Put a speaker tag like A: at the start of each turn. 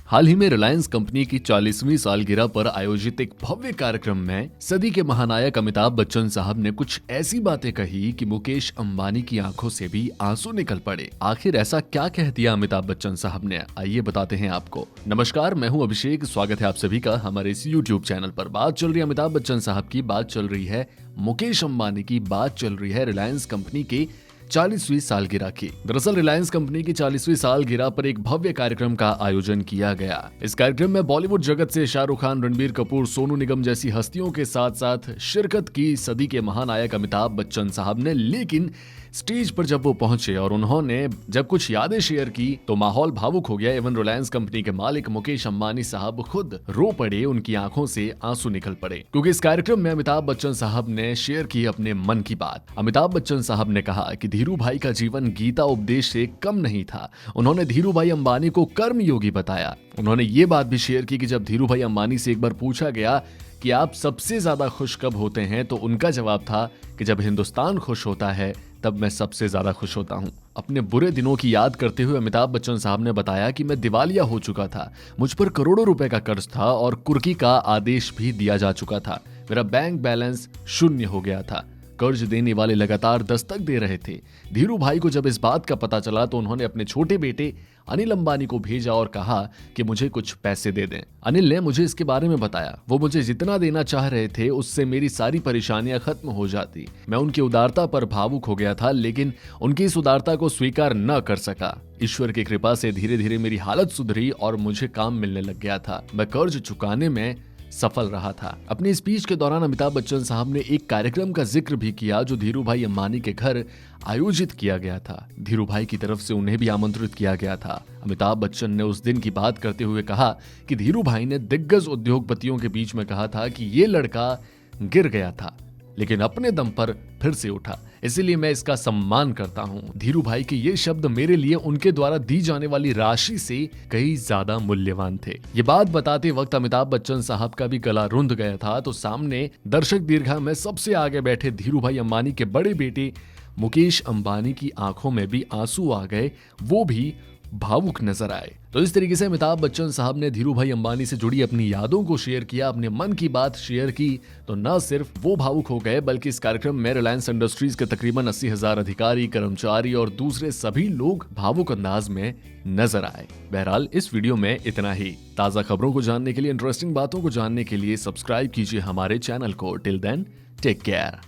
A: हाल ही में रिलायंस कंपनी की 40वीं सालगिरह पर आयोजित एक भव्य कार्यक्रम में सदी के महानायक अमिताभ बच्चन साहब ने कुछ ऐसी बातें कही कि मुकेश अंबानी की आंखों से भी आंसू निकल पड़े। आखिर ऐसा क्या कह दिया अमिताभ बच्चन साहब ने, आइए बताते हैं आपको। नमस्कार, मैं हूं अभिषेक, स्वागत है आप सभी का हमारे इस YouTube चैनल पर। बात चल रही है अमिताभ बच्चन साहब की, बात चल रही है मुकेश अंबानी की, बात चल रही है रिलायंस कंपनी के 40वीं सालगिरह की। दरअसल रिलायंस कंपनी की 40वीं सालगिरह पर एक भव्य कार्यक्रम का आयोजन किया गया। इस कार्यक्रम में बॉलीवुड जगत से शाहरुख खान, रणबीर कपूर, सोनू निगम जैसी हस्तियों के साथ साथ शिरकत की सदी के महानायक अमिताभ बच्चन साहब ने। लेकिन स्टेज पर जब वो पहुंचे और उन्होंने जब कुछ यादें शेयर की तो माहौल भावुक हो गया। एवं रिलायंस कंपनी के मालिक मुकेश अंबानी साहब खुद रो पड़े, उनकी आंखों से आंसू निकल पड़े, क्योंकि इस कार्यक्रम में अमिताभ बच्चन साहब ने शेयर की अपने मन की बात। अमिताभ बच्चन साहब ने कहा कि धीरू भाई का जीवन गीता उपदेश से कम नहीं था। उन्होंने धीरू भाई अंबानी को कर्मयोगी बताया। उन्होंने ये बात भी शेयर की कि जब धीरू भाई अंबानी से एक बार पूछा गया कि आप सबसे ज्यादा खुश कब होते हैं, तो उनका जवाब था कि जब हिंदुस्तान खुश होता है तब मैं सबसे ज्यादा खुश होता हूं। अपने बुरे दिनों की याद करते हुए अमिताभ बच्चन साहब ने बताया कि मैं दिवालिया हो चुका था, मुझ पर करोड़ों रुपए का कर्ज था और कुर्की का आदेश भी दिया जा चुका था। मेरा बैंक बैलेंस शून्य हो गया था, कर्ज देने वाले लगातार दस्तक दे रहे थे। धीरू भाई को जब इस बात का पता चला तो उन्होंने अपने छोटे बेटे अनिल अंबानी को भेजा और कहा कि मुझे कुछ पैसे दे दें। अनिल ने मुझे इसके बारे में बताया। वो मुझे जितना देना चाह रहे थे उससे मेरी सारी परेशानियां खत्म हो जाती। मैं उनकी उदारता पर भावुक हो गया था, लेकिन उनकी इस उदारता को स्वीकार न कर सका। ईश्वर की कृपा से धीरे धीरे मेरी हालत सुधरी और मुझे काम मिलने लग गया था। मैं कर्ज चुकाने में सफल रहा था। अपनी स्पीच के दौरान अमिताभ बच्चन साहब ने एक कार्यक्रम का जिक्र भी किया जो धीरू भाई अंबानी के घर आयोजित किया गया था। धीरू भाई की तरफ से उन्हें भी आमंत्रित किया गया था। अमिताभ बच्चन ने उस दिन की बात करते हुए कहा कि धीरू भाई ने दिग्गज उद्योगपतियों के बीच में कहा था कि ये लड़का गिर गया था लेकिन अपने दम पर फिर से उठा, इसीलिए मैं इसका सम्मान करता हूं। धीरू भाई के ये शब्द मेरे लिए उनके द्वारा दी जाने वाली राशि से कहीं ज्यादा मूल्यवान थे। ये बात बताते वक्त अमिताभ बच्चन साहब का भी गला रुंध गया था, तो सामने दर्शक दीर्घा में सबसे आगे बैठे धीरू भाई अंबानी के बड़े बेटे मुकेश अंबानी की आंखों में भी आंसू आ गए, वो भी भावुक नजर आए। तो इस तरीके से अमिताभ बच्चन साहब ने धीरू भाई अंबानी से जुड़ी अपनी यादों को शेयर किया, अपने मन की बात शेयर की। तो न सिर्फ वो भावुक हो गए बल्कि इस कार्यक्रम में रिलायंस इंडस्ट्रीज के तकरीबन 80,000 अधिकारी, कर्मचारी और दूसरे सभी लोग भावुक अंदाज में नजर आए। बहरहाल इस वीडियो में इतना ही। ताजा खबरों को जानने के लिए, इंटरेस्टिंग बातों को जानने के लिए सब्सक्राइब कीजिए हमारे चैनल को। Till then, take care.